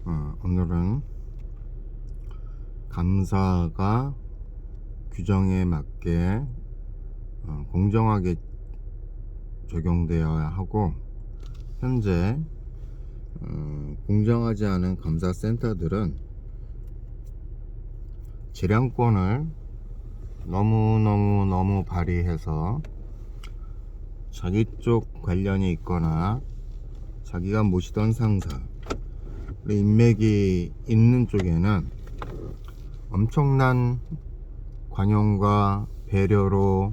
오늘은 감사가 규정에 맞게 공정하게 적용되어야 하고, 현재 공정하지 않은 감사센터들은 재량권을 너무 발휘해서 자기 쪽 관련이 있거나 자기가 모시던 상사 인맥이 있는 쪽에는 엄청난 관용과 배려로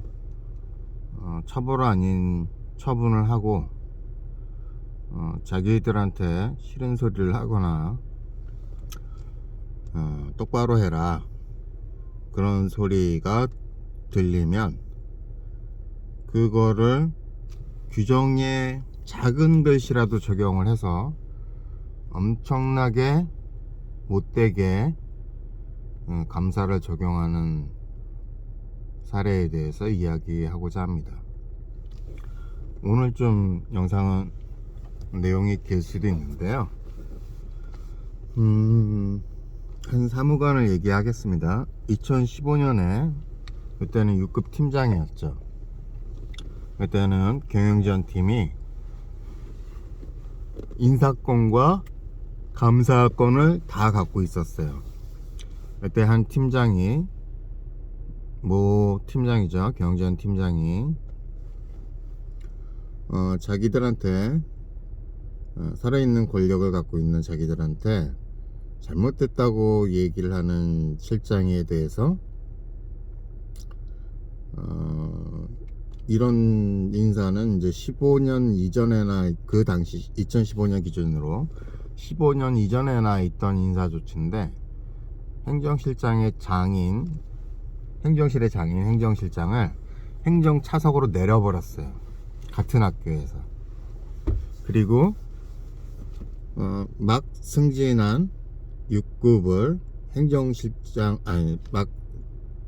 처벌 아닌 처분을 하고, 자기들한테 싫은 소리를 하거나 똑바로 해라 그런 소리가 들리면 그거를 규정에 작은 글씨라도 적용을 해서 엄청나게 못되게 감사를 적용하는 사례에 대해서 이야기하고자 합니다. 오늘 좀 영상은 내용이 길 수도 있는데요. 한 사무관을 얘기하겠습니다. 2015년에 그때는 6급 팀장이었죠. 그때는 경영지원팀이 인사권과 감사권을 다 갖고 있었어요. 그때 한 팀장이, 모 팀장이죠, 경영지원 팀장이 자기들한테 살아있는 권력을 갖고 있는 자기들한테 잘못됐다고 얘기를 하는 실장에 대해서 이런 인사는 이제 15년 이전에나, 그 당시 2015년 기준으로 15년 이전에나 있던 인사 조치인데, 행정실장의 장인, 행정실의 장인 행정실장을 행정차석으로 내려버렸어요. 같은 학교에서. 그리고 막 승진한 6급을 행정실장, 아니 막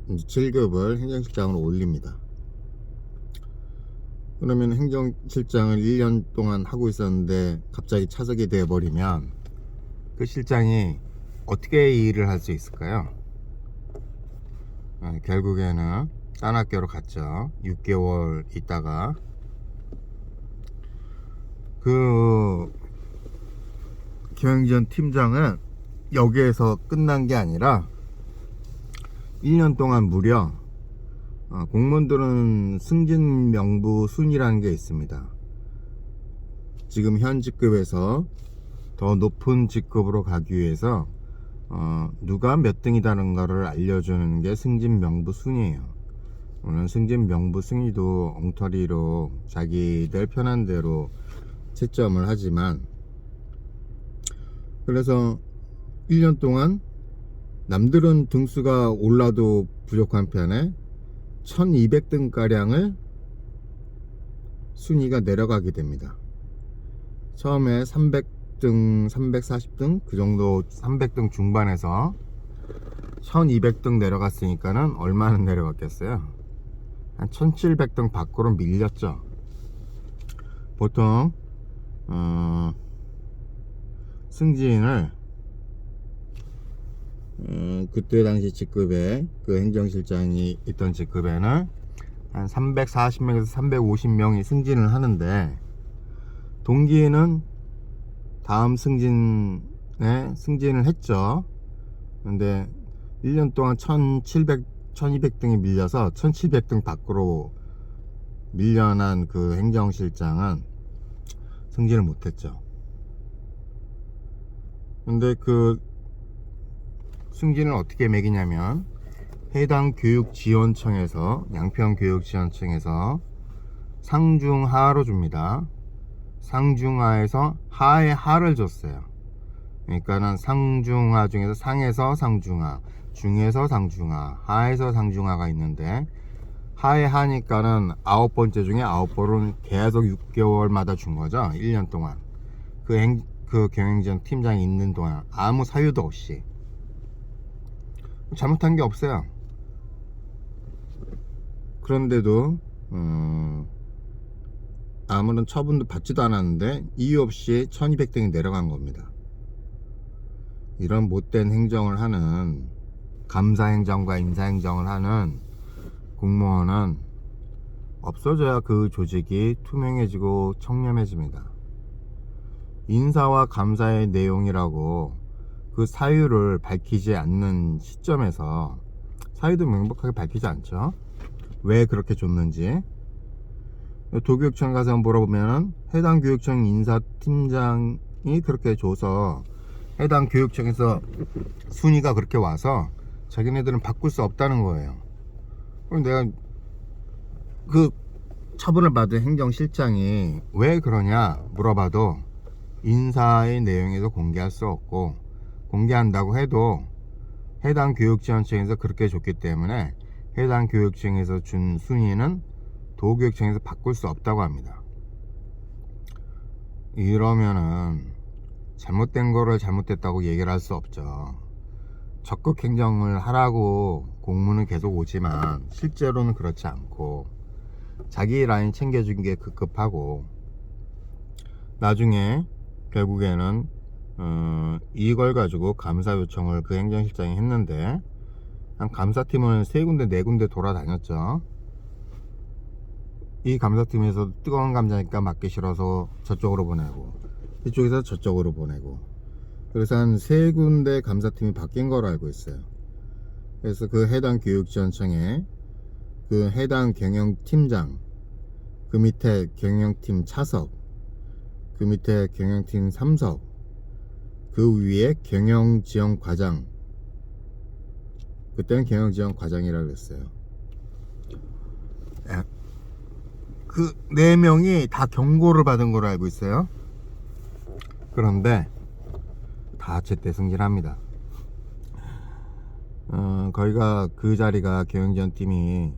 7급을 행정실장으로 올립니다. 그러면 행정실장을 1년 동안 하고 있었는데 갑자기 차석이 되어버리면 그 실장이 어떻게 일을 할 수 있을까요? 결국에는 딴 학교로 갔죠. 6개월 있다가. 그 경영지원 팀장은 여기에서 끝난 게 아니라 1년 동안 무려 공무원들은 승진 명부 순위라는 게 있습니다. 지금 현 직급에서 더 높은 직급으로 가기 위해서 누가 몇 등이다는 거를 알려주는 게 승진 명부 순위예요. 물론 승진 명부 순위도 엉터리로 자기들 편한 대로 채점을 하지만, 그래서 1년 동안 남들은 등수가 올라도 부족한 편에 1200등가량을 순위가 내려가게 됩니다. 처음에 300등, 340등 그 정도, 300등 중반에서 1200등 내려갔으니까는 얼마나 내려갔겠어요? 한 1700등 밖으로 밀렸죠. 보통 승진을 그때 당시 직급에, 그 행정실장이 있던 직급에는 한 340명에서 350명이 승진을 하는데, 동기는 다음 승진에 승진을 했죠. 근데 1년 동안 1200등이 밀려서 1700등 밖으로 밀려난 그 행정실장은 승진을 못했죠. 근데 그 승진을 어떻게 매기냐면, 해당 교육지원청에서, 양평교육지원청에서 상중하로 줍니다. 상중하에서 하에 하를 줬어요. 그러니까는 상중하 중에서 상에서 상중하, 중에서 상중하, 하에서 상중하가 있는데, 하에 하니까는 9번째 중에 9번은 계속 6개월마다 준 거죠. 1년 동안. 그 경영지원 팀장이 있는 동안 아무 사유도 없이. 잘못한 게 없어요. 그런데도 아무런 처분도 받지도 않았는데 이유 없이 1200등이 내려간 겁니다. 이런 못된 행정을 하는, 감사행정과 인사행정을 하는 공무원은 없어져야 그 조직이 투명해지고 청렴해집니다. 인사와 감사의 내용이라고 그 사유를 밝히지 않는 시점에서, 사유도 명백하게 밝히지 않죠. 왜 그렇게 줬는지. 도교육청 가서 물어보면 해당 교육청 인사팀장이 그렇게 줘서 해당 교육청에서 순위가 그렇게 와서 자기네들은 바꿀 수 없다는 거예요. 그럼 내가 그 처분을 받은 행정실장이 왜 그러냐 물어봐도 인사의 내용에서 공개할 수 없고, 공개한다고 해도 해당 교육지원청에서 그렇게 줬기 때문에 해당 교육청에서 준 순위는 도교육청에서 바꿀 수 없다고 합니다. 이러면은 잘못된 거를 잘못됐다고 얘기를 할 수 없죠. 적극 행정을 하라고 공문은 계속 오지만 실제로는 그렇지 않고, 자기 라인 챙겨준 게 급급하고, 나중에 결국에는 이걸 가지고 감사 요청을 그 행정실장이 했는데, 한 감사팀을 3군데 4군데 돌아다녔죠. 이 감사팀에서 뜨거운 감자니까 맞기 싫어서 저쪽으로 보내고, 이쪽에서 저쪽으로 보내고, 그래서 한 3군데 감사팀이 바뀐 걸로 알고 있어요. 그래서 그 해당 교육지원청에 그 해당 경영팀장, 그 밑에 경영팀 차석, 그 밑에 경영팀 3석, 그 위에 경영지원과장, 그때는 경영지원과장이라고 그랬어요. 그 4명이 다 경고를 받은 걸로 알고 있어요. 그런데 다 제때 승진합니다. 거기가, 그 자리가 경영지원팀이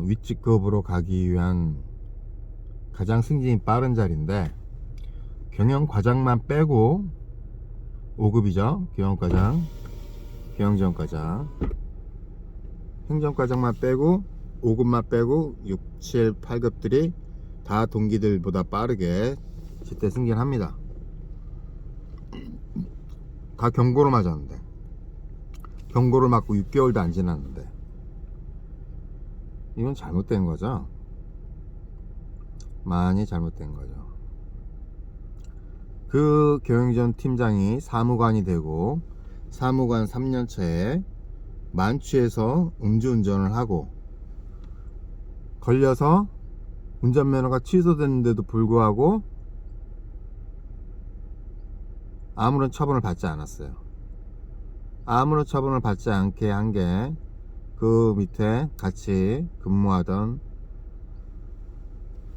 윗직급으로 가기 위한 가장 승진이 빠른 자리인데, 경영과장만 빼고 5급이죠. 경영과장, 경영지원과장, 행정과장만 빼고 5급만 빼고 6, 7, 8급들이 다 동기들보다 빠르게 제때 승진합니다. 다 경고를 맞았는데, 경고를 맞고 6개월도 안 지났는데, 이건 잘못된 거죠. 많이 잘못된 거죠. 그 경영지원 팀장이 사무관이 되고, 사무관 3년차에 만취해서 음주운전을 하고, 걸려서 운전면허가 취소됐는데도 불구하고 아무런 처분을 받지 않았어요. 아무런 처분을 받지 않게 한 게 그 밑에 같이 근무하던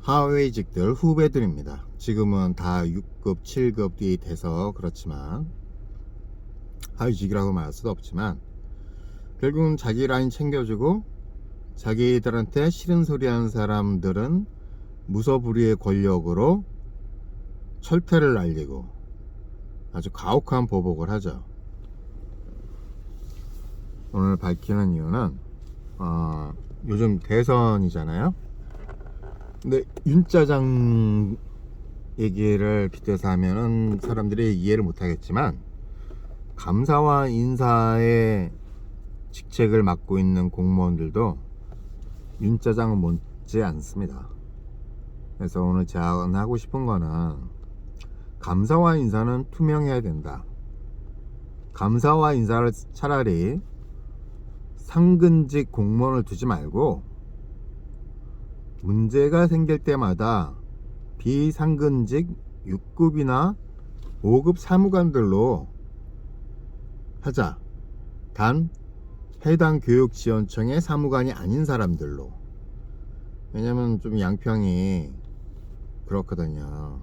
하위직들, 후배들입니다. 지금은 다 6급, 7급이 돼서 그렇지만, 하위직이라고 말할 수도 없지만, 결국은 자기 라인 챙겨주고 자기들한테 싫은 소리 하는 사람들은 무소불위의 권력으로 철퇴를 날리고 아주 가혹한 보복을 하죠. 오늘 밝히는 이유는 요즘 대선이잖아요. 근데 윤짜장 얘기를 빗대서 하면은 사람들이 이해를 못하겠지만, 감사와 인사의 직책을 맡고 있는 공무원들도 윤짜장은 못지 않습니다. 그래서 오늘 제안하고 싶은 거는, 감사와 인사는 투명해야 된다. 감사와 인사를 차라리 상근직 공무원을 두지 말고, 문제가 생길 때마다 비상근직 6급이나 5급 사무관들로 하자. 단 해당 교육지원청의 사무관이 아닌 사람들로. 왜냐면 좀 양평이 그렇거든요.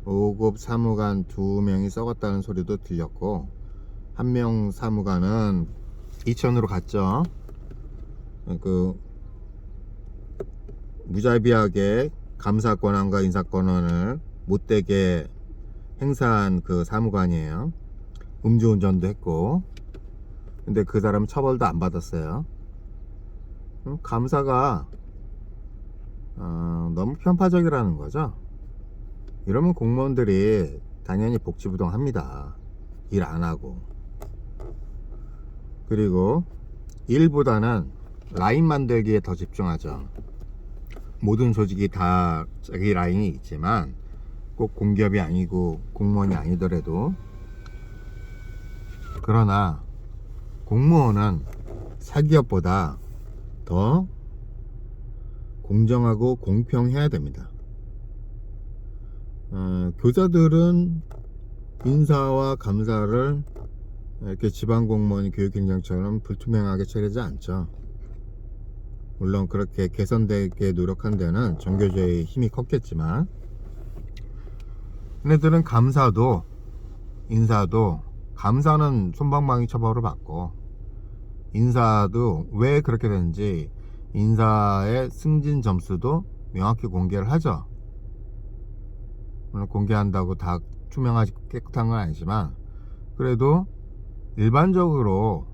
5급 사무관 2명이 썩었다는 소리도 들렸고, 1명 사무관은 이천으로 갔죠. 그 무자비하게 감사 권한과 인사 권한을 못되게 행사한 그 사무관이에요. 음주운전도 했고. 근데 그 사람은 처벌도 안 받았어요. 감사가 너무 편파적이라는 거죠. 이러면 공무원들이 당연히 복지부동합니다. 일 안 하고, 그리고 일보다는 라인 만들기에 더 집중하죠. 모든 조직이 다 자기 라인이 있지만 꼭 공기업이 아니고 공무원이 아니더라도, 그러나 공무원은 사기업보다 더 공정하고 공평해야 됩니다. 교사들은 인사와 감사를 이렇게 지방공무원이 교육행정처럼 불투명하게 처리하지 않죠. 물론 그렇게 개선되게 노력한 데는 정교조의 힘이 컸겠지만, 얘네들은 감사도 인사도, 감사는 솜방망이 처벌을 받고, 인사도 왜 그렇게 되는지 인사의 승진 점수도 명확히 공개를 하죠. 물론 공개한다고 다 투명하지 깨끗한 건 아니지만, 그래도 일반적으로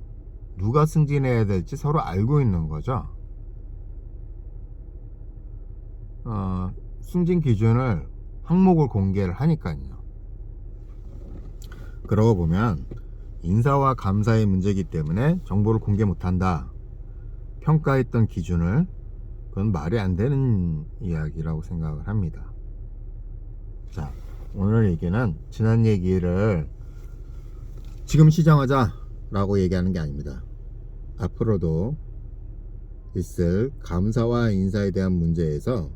누가 승진해야 될지 서로 알고 있는 거죠. 승진 기준을 항목을 공개를 하니까요. 그러고 보면 인사와 감사의 문제이기 때문에 정보를 공개 못한다, 평가했던 기준을, 그건 말이 안 되는 이야기라고 생각을 합니다. 자, 오늘 얘기는 지난 얘기를 지금 시정하자 라고 얘기하는 게 아닙니다. 앞으로도 있을 감사와 인사에 대한 문제에서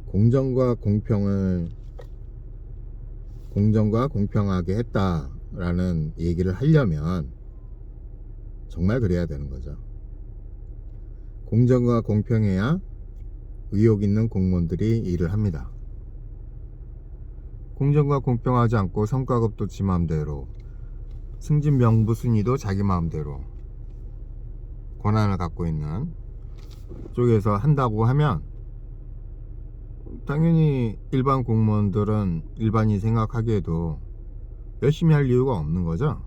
공정과 공평하게 했다라는 얘기를 하려면 정말 그래야 되는 거죠. 공정과 공평해야 의욕 있는 공무원들이 일을 합니다. 공정과 공평하지 않고 성과급도 지 마음대로, 승진 명부 순위도 자기 마음대로 권한을 갖고 있는 쪽에서 한다고 하면, 당연히 일반 공무원들은 일반인이 생각하기에도 열심히 할 이유가 없는 거죠.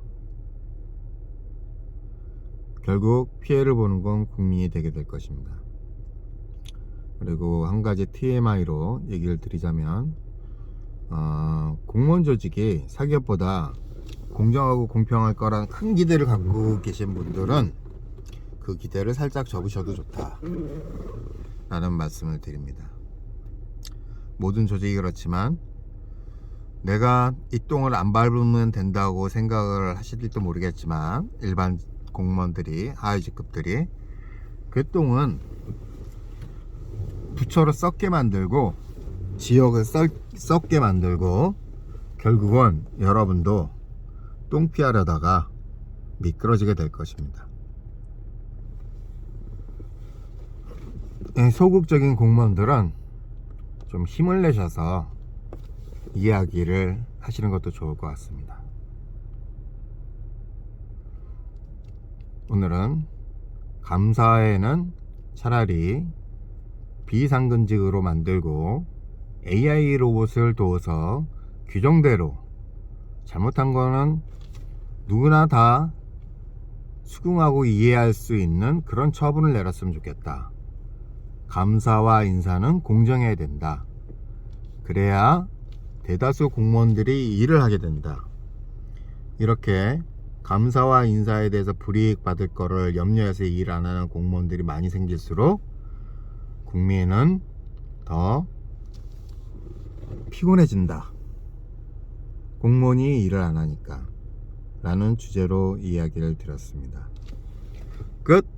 결국 피해를 보는 건 국민이 되게 될 것입니다. 그리고 한 가지 TMI로 얘기를 드리자면, 공무원 조직이 사기업보다 공정하고 공평할 거란 큰 기대를 갖고 계신 분들은 그 기대를 살짝 접으셔도 좋다 라는 말씀을 드립니다. 모든 조직이 그렇지만 내가 이 똥을 안 밟으면 된다고 생각을 하실지도 모르겠지만, 일반 공무원들이, 하위직급들이 그 똥은 부처를 썩게 만들고 지역을 썩게 만들고, 결국은 여러분도 똥 피하려다가 미끄러지게 될 것입니다. 소극적인 공무원들은 좀 힘을 내셔서 이야기를 하시는 것도 좋을 것 같습니다. 오늘은 감사에는 차라리 비상근직으로 만들고 AI 로봇을 둬서 규정대로, 잘못한 거는 누구나 다 수긍하고 이해할 수 있는 그런 처분을 내렸으면 좋겠다. 감사와 인사는 공정해야 된다. 그래야 대다수 공무원들이 일을 하게 된다. 이렇게 감사와 인사에 대해서 불이익 받을 거를 염려해서 일 안 하는 공무원들이 많이 생길수록 국민은 더 피곤해진다. 공무원이 일을 안 하니까 라는 주제로 이야기를 드렸습니다. 끝.